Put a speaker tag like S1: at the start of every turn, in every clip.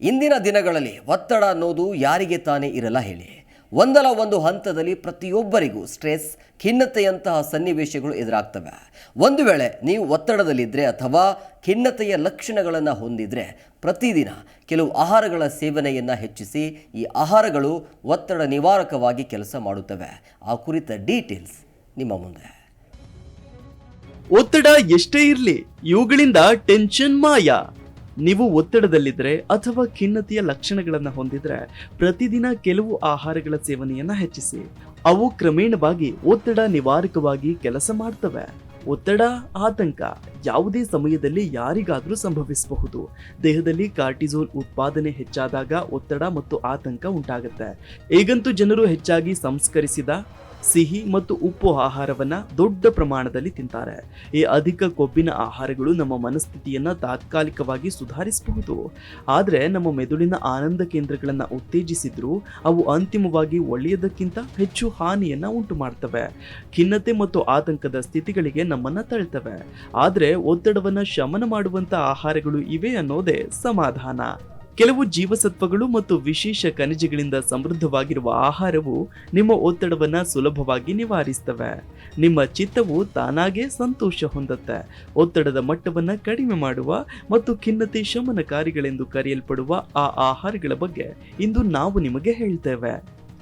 S1: ಇಂದಿನ ದಿನಗಳಲ್ಲಿ ಒತ್ತಡ ಅನ್ನೋದು ಯಾರಿಗೆ ತಾನೇ ಇರಲ್ಲ ಹೇಳಿ. ಒಂದಲ್ಲ ಒಂದು ಹಂತದಲ್ಲಿ ಪ್ರತಿಯೊಬ್ಬರಿಗೂ ಸ್ಟ್ರೆಸ್, ಖಿನ್ನತೆಯಂತಹ ಸನ್ನಿವೇಶಗಳು ಎದುರಾಗ್ತವೆ. ಒಂದು ವೇಳೆ ನೀವು ಒತ್ತಡದಲ್ಲಿದ್ದರೆ ಅಥವಾ ಖಿನ್ನತೆಯ ಲಕ್ಷಣಗಳನ್ನು ಹೊಂದಿದರೆ ಪ್ರತಿದಿನ ಕೆಲವು ಆಹಾರಗಳ ಸೇವನೆಯನ್ನು ಹೆಚ್ಚಿಸಿ. ಈ ಆಹಾರಗಳು ಒತ್ತಡ ನಿವಾರಕವಾಗಿ ಕೆಲಸ ಮಾಡುತ್ತವೆ. ಆ ಕುರಿತ ಡೀಟೇಲ್ಸ್ ನಿಮ್ಮ ಮುಂದೆ.
S2: ಒತ್ತಡ ಎಷ್ಟೇ ಇರಲಿ, ಇವುಗಳಿಂದ ಟೆನ್ಷನ್ ಮಾಯ. ನೀವು ಒತ್ತಡದಲ್ಲಿದ್ದರೆ ಅಥವಾ ಖಿನ್ನತೆಯ ಲಕ್ಷಣಗಳನ್ನು ಹೊಂದಿದ್ರೆ ಪ್ರತಿದಿನ ಕೆಲವು ಆಹಾರಗಳ ಸೇವನೆಯನ್ನ ಹೆಚ್ಚಿಸಿ. ಅವು ಕ್ರಮೇಣವಾಗಿ ಒತ್ತಡ ನಿವಾರಕವಾಗಿ ಕೆಲಸ ಮಾಡ್ತವೆ. ಒತ್ತಡ, ಆತಂಕ ಯಾವುದೇ ಸಮಯದಲ್ಲಿ ಯಾರಿಗಾದರೂ ಸಂಭವಿಸಬಹುದು. ದೇಹದಲ್ಲಿ ಕಾರ್ಟಿಸೋಲ್ ಉತ್ಪಾದನೆ ಹೆಚ್ಚಾದಾಗ ಒತ್ತಡ ಮತ್ತು ಆತಂಕ ಉಂಟಾಗುತ್ತೆ. ಈಗಂತೂ ಜನರು ಹೆಚ್ಚಾಗಿ ಸಂಸ್ಕರಿಸಿದ ಸಿಹಿ ಮತ್ತು ಉಪ್ಪು ಆಹಾರವನ್ನ ದೊಡ್ಡ ಪ್ರಮಾಣದಲ್ಲಿ ತಿಂತಾರೆ. ಈ ಅಧಿಕ ಕೊಬ್ಬಿನ ಆಹಾರಗಳು ನಮ್ಮ ಮನಸ್ಥಿತಿಯನ್ನ ತಾತ್ಕಾಲಿಕವಾಗಿ ಸುಧಾರಿಸಬಹುದು, ಆದರೆ ನಮ್ಮ ಮೆದುಳಿನ ಆನಂದ ಕೇಂದ್ರಗಳನ್ನ ಉತ್ತೇಜಿಸಿದ್ರು ಅವು ಅಂತಿಮವಾಗಿ ಒಳ್ಳೆಯದಕ್ಕಿಂತ ಹೆಚ್ಚು ಹಾನಿಯನ್ನ ಉಂಟು ಮಾಡ್ತವೆ. ಖಿನ್ನತೆ ಮತ್ತು ಆತಂಕದ ಸ್ಥಿತಿಗಳಿಗೆ ನಮ್ಮನ್ನ ತಳ್ತವೆ. ಆದರೆ ಒತ್ತಡವನ್ನ ಶಮನ ಮಾಡುವಂತ ಆಹಾರಗಳು ಇವೆ ಅನ್ನೋದೇ ಸಮಾಧಾನ. ಕೆಲವು ಜೀವಸತ್ವಗಳು ಮತ್ತು ವಿಶೇಷ ಖನಿಜಗಳಿಂದ ಸಮೃದ್ಧವಾಗಿರುವ ಆಹಾರವು ನಿಮ್ಮ ಒತ್ತಡವನ್ನ ಸುಲಭವಾಗಿ ನಿವಾರಿಸ್ತವೆ. ನಿಮ್ಮ ಚಿತ್ತವು ತಾನಾಗೇ ಸಂತೋಷ ಹೊಂದುತ್ತೆ. ಒತ್ತಡದ ಮಟ್ಟವನ್ನ ಕಡಿಮೆ ಮಾಡುವ ಮತ್ತು ಖಿನ್ನತೆ ಶಮನಕಾರಿಗಳೆಂದು ಕರೆಯಲ್ಪಡುವ ಆ ಆಹಾರಗಳ ಬಗ್ಗೆ ಇಂದು ನಾವು ನಿಮಗೆ ಹೇಳ್ತೇವೆ.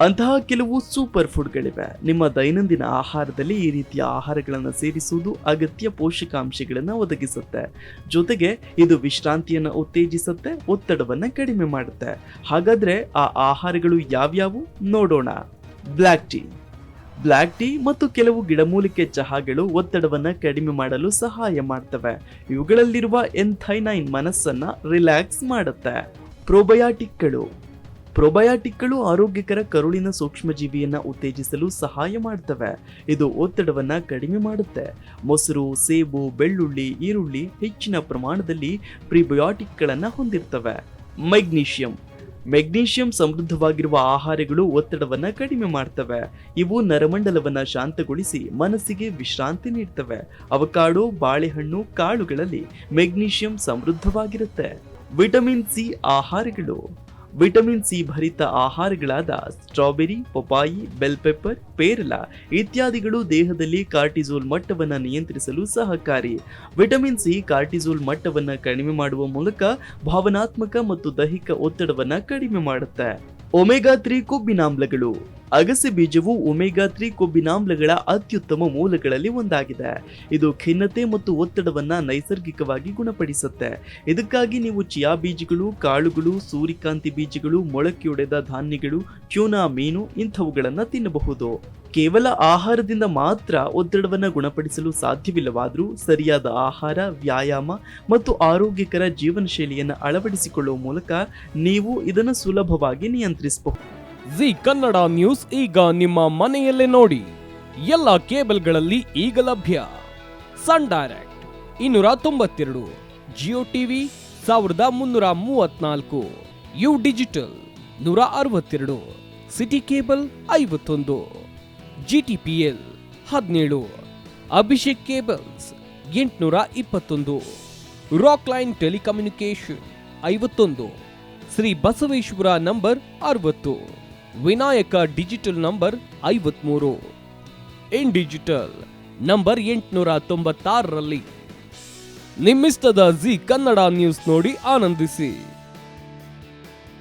S2: ಅಂತಹ ಕೆಲವು ಸೂಪರ್ ಫುಡ್ಗಳಿವೆ. ನಿಮ್ಮ ದೈನಂದಿನ ಆಹಾರದಲ್ಲಿ ಈ ರೀತಿಯ ಆಹಾರಗಳನ್ನು ಸೇರಿಸುವುದು ಅಗತ್ಯ ಪೋಷಕಾಂಶಗಳನ್ನು ಒದಗಿಸುತ್ತೆ. ಜೊತೆಗೆ ಇದು ವಿಶ್ರಾಂತಿಯನ್ನು ಉತ್ತೇಜಿಸುತ್ತೆ, ಒತ್ತಡವನ್ನು ಕಡಿಮೆ ಮಾಡುತ್ತೆ. ಹಾಗಾದ್ರೆ ಆ ಆಹಾರಗಳು ಯಾವ್ಯಾವು ನೋಡೋಣ. ಬ್ಲ್ಯಾಕ್ ಟೀ ಮತ್ತು ಕೆಲವು ಗಿಡಮೂಲಿಕೆ ಚಹಾಗಳು ಒತ್ತಡವನ್ನ ಕಡಿಮೆ ಮಾಡಲು ಸಹಾಯ ಮಾಡ್ತವೆ. ಇವುಗಳಲ್ಲಿರುವ ಎಂಥೈನೈನ್ ಮನಸ್ಸನ್ನ ರಿಲ್ಯಾಕ್ಸ್ ಮಾಡುತ್ತೆ. ಪ್ರೊಬಯಾಟಿಕ್ಗಳು ಆರೋಗ್ಯಕರ ಕರುಳಿನ ಸೂಕ್ಷ್ಮಜೀವಿಯನ್ನ ಉತ್ತೇಜಿಸಲು ಸಹಾಯ ಮಾಡ್ತವೆ. ಇದು ಒತ್ತಡವನ್ನ ಕಡಿಮೆ ಮಾಡುತ್ತೆ. ಮೊಸರು, ಸೇಬು, ಬೆಳ್ಳುಳ್ಳಿ, ಈರುಳ್ಳಿ ಹೆಚ್ಚಿನ ಪ್ರಮಾಣದಲ್ಲಿ ಪ್ರಿಬಯಾಟಿಕ್ಗಳನ್ನ ಹೊಂದಿರ್ತವೆ. ಮೆಗ್ನೀಷಿಯಂ ಸಮೃದ್ಧವಾಗಿರುವ ಆಹಾರಗಳು ಒತ್ತಡವನ್ನ ಕಡಿಮೆ ಮಾಡ್ತವೆ. ಇವು ನರಮಂಡಲವನ್ನ ಶಾಂತಗೊಳಿಸಿ ಮನಸ್ಸಿಗೆ ವಿಶ್ರಾಂತಿ ನೀಡ್ತವೆ. ಅವಕಾಡೋ, ಬಾಳೆಹಣ್ಣು, ಕಾಳುಗಳಲ್ಲಿ ಮೆಗ್ನೀಷಿಯಂ ಸಮೃದ್ಧವಾಗಿರುತ್ತೆ. ವಿಟಮಿನ್ ಸಿ ಭರಿತ ಆಹಾರಗಳಾದ ಸ್ಟ್ರಾಬೆರಿ, ಪಪಾಯಿ, ಬೆಲ್ ಪೆಪ್ಪರ್, ಪೇರಲ ಇತ್ಯಾದಿಗಳು ದೇಹದಲ್ಲಿ ಕಾರ್ಟಿಸೋಲ್ ಮಟ್ಟವನ್ನು ನಿಯಂತ್ರಿಸಲು ಸಹಕಾರಿ. ವಿಟಮಿನ್ ಸಿ ಕಾರ್ಟಿಸೋಲ್ ಮಟ್ಟವನ್ನು ಕಡಿಮೆ ಮಾಡುವ ಮೂಲಕ ಭಾವನಾತ್ಮಕ ಮತ್ತು ದೈಹಿಕ ಒತ್ತಡವನ್ನು ಕಡಿಮೆ ಮಾಡುತ್ತೆ. ಒಮೆಗಾ 3 ಕೊಬ್ಬಿನಾಮ್ಲಗಳು. ಅಗಸೆ ಬೀಜವು ಒಮೆಗಾ 3 ಕೊಬ್ಬಿನಾಮ್ಲಗಳ ಅತ್ಯುತ್ತಮ ಮೂಲಗಳಲ್ಲಿ ಒಂದಾಗಿದೆ. ಇದು ಖಿನ್ನತೆ ಮತ್ತು ಒತ್ತಡವನ್ನ ನೈಸರ್ಗಿಕವಾಗಿ ಗುಣಪಡಿಸುತ್ತೆ. ಇದಕ್ಕಾಗಿ ನೀವು ಚಿಯಾ ಬೀಜಗಳು, ಕಾಳುಗಳು, ಸೂರ್ಯಕಾಂತಿ ಬೀಜಗಳು, ಮೊಳಕೆಯೊಡೆದ ಧಾನ್ಯಗಳು, ಟ್ಯೂನಾ ಮೀನು ಇಂಥವುಗಳನ್ನ ತಿನ್ನಬಹುದು. ಕೇವಲ ಆಹಾರದಿಂದ ಮಾತ್ರ ಒತ್ತಡವನ್ನ ಗುಣಪಡಿಸಲು ಸಾಧ್ಯವಿಲ್ಲವಾದರೂ ಸರಿಯಾದ ಆಹಾರ, ವ್ಯಾಯಾಮ ಮತ್ತು ಆರೋಗ್ಯಕರ ಜೀವನ ಶೈಲಿಯನ್ನು ಅಳವಡಿಸಿಕೊಳ್ಳುವ ಮೂಲಕ ನೀವು ಇದನ್ನು ಸುಲಭವಾಗಿ ನಿಯಂತ್ರಿಸಬಹುದು.
S3: ಜಿ ಕನ್ನಡ ನ್ಯೂಸ್ ಈಗ ನಿಮ್ಮ ಮನೆಯಲ್ಲೇ ನೋಡಿ. ಎಲ್ಲ ಕೇಬಲ್ಗಳಲ್ಲಿ ಈಗ ಲಭ್ಯ. Sun Direct 292, Jio TV 1334, U digital 162, City cable 51, GTPL 17, Abhishek cables 821, Rockline telecommunication 51, Shri Basaveshwara number 60, Vinayaka digital number 53, in digital number 896ರಲ್ಲಿ. ನಿಮ್ಮಿಸ್ತದ ಜಿ ಕನ್ನಡ ನ್ಯೂಸ್ ನೋಡಿ ಆನಂದಿಸಿ.